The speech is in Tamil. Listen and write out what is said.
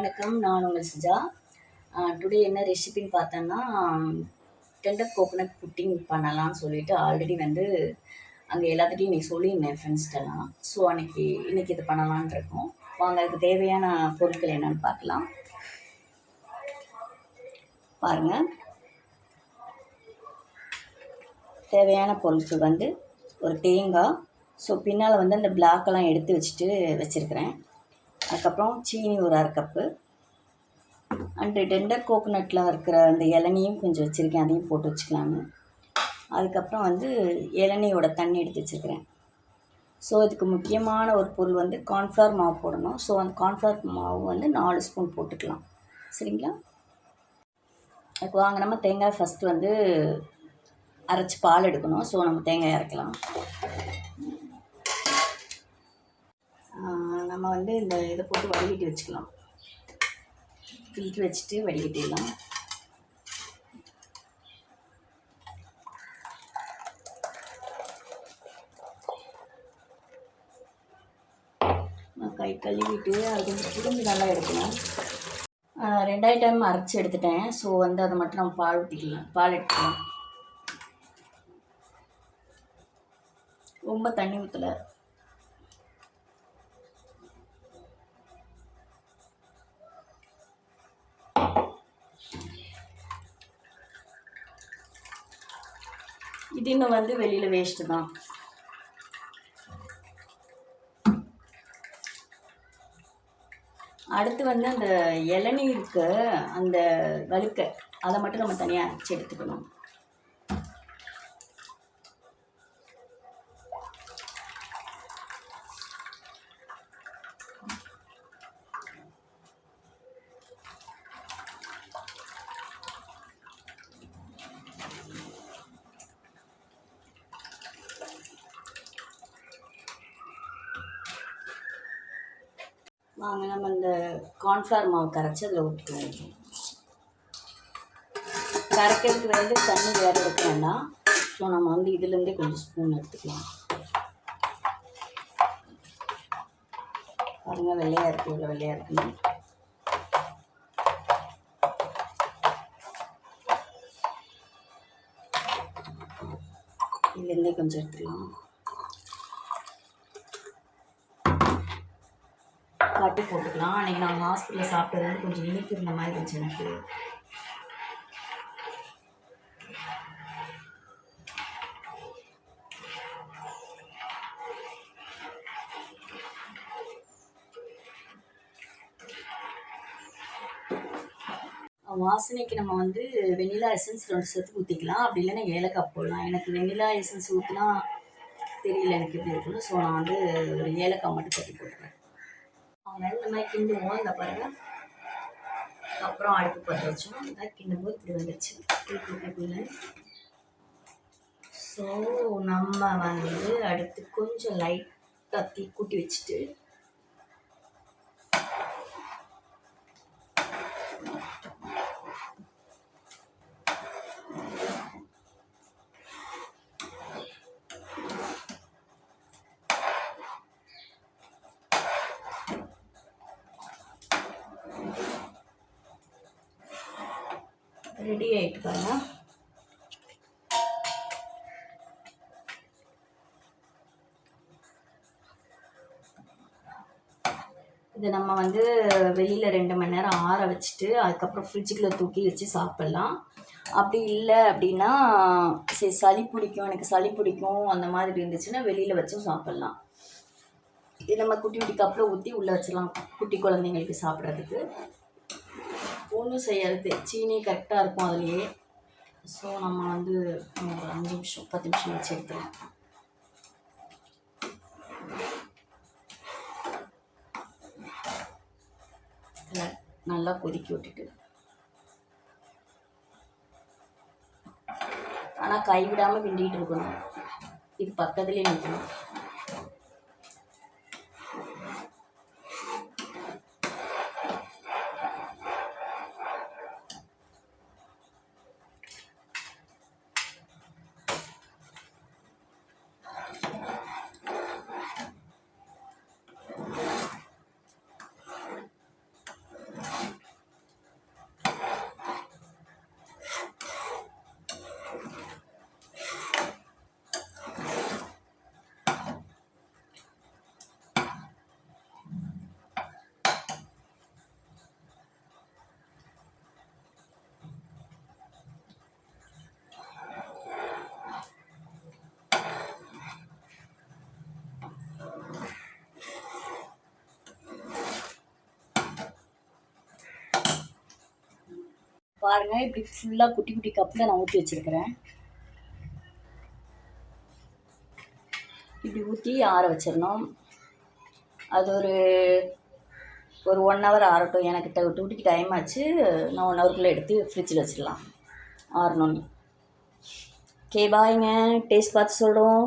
வணக்கம், நான் உங்கள் சுஜா. டுடே என்ன ரெசிபின்னு பார்த்தோன்னா, டெண்டர் கோகோனட் புட்டிங் பண்ணலான்னு சொல்லிட்டு ஆல்ரெடி வந்து அங்கே எல்லாத்துட்டையும் இன்றைக்கி சொல்லியிருந்தேன் ஃப்ரெண்ட்ஸ்கிட்டலாம். ஸோ இன்றைக்கி இது பண்ணலான்னு இருக்கோம். வாங்க, அதுக்கு தேவையான பொருட்கள் என்னென்னு பார்க்கலாம். பாருங்கள், தேவையான பொருட்கள் வந்து ஒரு தேங்காய். ஸோ பின்னால் வந்து அந்த பிளாக்கெல்லாம் எடுத்து வச்சுருக்கிறேன். அதுக்கப்புறம் சீனி ஒரு 1/2 கப்பு. அண்டு டெண்டர் கோகோனட்டில் இருக்கிற அந்த இளநியும் கொஞ்சம் வச்சுருக்கேன், அதையும் போட்டு வச்சுக்கலான்னு. அதுக்கப்புறம் வந்து இளநியோட தண்ணி எடுத்து வச்சுருக்கிறேன். ஸோ இதுக்கு முக்கியமான ஒரு பொருள் வந்து கார்ன்ஃப்ளவர் மாவு போடணும். ஸோ அந்த கார்ன்ஃப்ளவர் மாவு வந்து 4 ஸ்பூன் போட்டுக்கலாம். சரிங்களா? அதுக்கு வாங்க, நம்ம தேங்காய் ஃபஸ்ட்டு வந்து அரைச்சி பால் எடுக்கணும். ஸோ நம்ம தேங்காய் அரைக்கலாம். நம்ம வந்து இந்த இதை போட்டு வடிகட்டி வச்சுக்கலாம். ஃபில்ட்ரு வச்சுட்டு வடிகட்டிடலாம். கை கழுவிட்டு அது கொஞ்சம் புரிஞ்சு நல்லா எடுக்கணும். 2 டைம் அரைச்சி எடுத்துட்டேன். ஸோ வந்து அதை மட்டும் நம்ம பால் எடுத்துக்கலாம். ரொம்ப தண்ணி ஊற்றலை. இது இன்னும் வந்து வெளியில் வேஸ்ட்டு தான். அடுத்து வந்து அந்த இளநீருக்கு அந்த வழுக்க அதை மட்டும் நம்ம தனியாக அரைச்சி எடுத்துக்கணும். வாங்க, நம்ம இந்த கார்ன்ஃப்ளவர் மாவு கரைச்சி அதில் ஊற்றிக்குவோம். கரைக்கிறதுக்கு வந்து தண்ணி வேறு எடுக்க வேண்டாம். ஸோ நம்ம வந்து இதுலேருந்தே கொஞ்சம் ஸ்பூன் எடுத்துக்கலாம். பாருங்கள், வெள்ளையாக இருக்குது, இவ்வளோ வெள்ளையாக இருக்குன்னு. இதுலேருந்தே கொஞ்சம் எடுத்துக்கலாம். காட்டி போட்டுக்கலாம். அன்றைக்கி நான் ஹாஸ்பிட்டலில் சாப்பிட்டது வந்து கொஞ்சம் இனிப்பு இருந்த மாதிரி இருந்துச்சு எனக்கு. வாசனைக்கு நம்ம வந்து வெண்ணிலா எசன்ஸ் 2 சேர்த்து ஊற்றிக்கலாம். அப்படி இல்லைன்னா ஏலக்காய் போடலாம். எனக்கு வெண்ணிலா எசன்ஸ் ஊற்றினா தெரியல எனக்கு எப்படி இருக்குன்னு. ஸோ நான் வந்து ஒரு ஏலக்காய் மட்டும் தட்டி போட்டுக்கிறேன். அதனால இந்த மாதிரி கிண்டுவோம். இந்த பாருங்கள், அப்புறம் அடுப்பு பற்ற வச்சோம். இந்த கிண்டும்போது இப்படி வந்துடுச்சு. ஸோ நம்ம வந்து அடுத்து கொஞ்சம் லைட்டாக தீ கூட்டி வச்சுட்டு ரெடி ஆகிட்டு பாருங்க. இதை நம்ம வந்து வெளியில் 2 மணி நேரம் ஆற வச்சுட்டு அதுக்கப்புறம் ஃப்ரிட்ஜுக்குள்ளே தூக்கி வச்சு சாப்பிட்லாம். அப்படி இல்லை அப்படின்னா சரி சளி பிடிக்கும், எனக்கு சளி பிடிக்கும் அந்த மாதிரி இருந்துச்சுன்னா வெளியில் வச்சும் சாப்பிட்லாம். இது நம்ம குட்டி குட்டி கப்பில் ஊற்றி உள்ளே வச்சிடலாம், குட்டி குழந்தைங்களுக்கு சாப்பிட்றதுக்கு. ஒன்றும் செய்யாது, சீனி கரெக்டாக இருக்கும் அதுலேயே. ஸோ நம்ம வந்து ஒரு 5 நிமிஷம் 10 நிமிஷம் வச்சு எடுத்துக்கலாம். நல்லா கொதிக்க விட்டுட்டு, ஆனால் கைவிடாமல் கிண்டிகிட்டு இருக்கணும். இது பக்கத்துலேயே நிற்கணும். பாருங்கள், இப்படி ஃபுல்லாக குட்டி குட்டி கப்பில் நான் ஊற்றி வச்சுருக்கிறேன். இப்படி ஊற்றி ஆற வச்சிடணும். அது ஒரு 1 ஹவர் ஆறட்டும். எனக்கு டூட்டிக்கு டைம் ஆச்சு. நான் 1 ஹவருக்குள்ளே எடுத்து ஃப்ரிட்ஜில் வச்சிடலாம் ஆறணுன்னு. ஓகே, பாய்ங்க. டேஸ்ட் பார்த்து சொல்கிறோம்.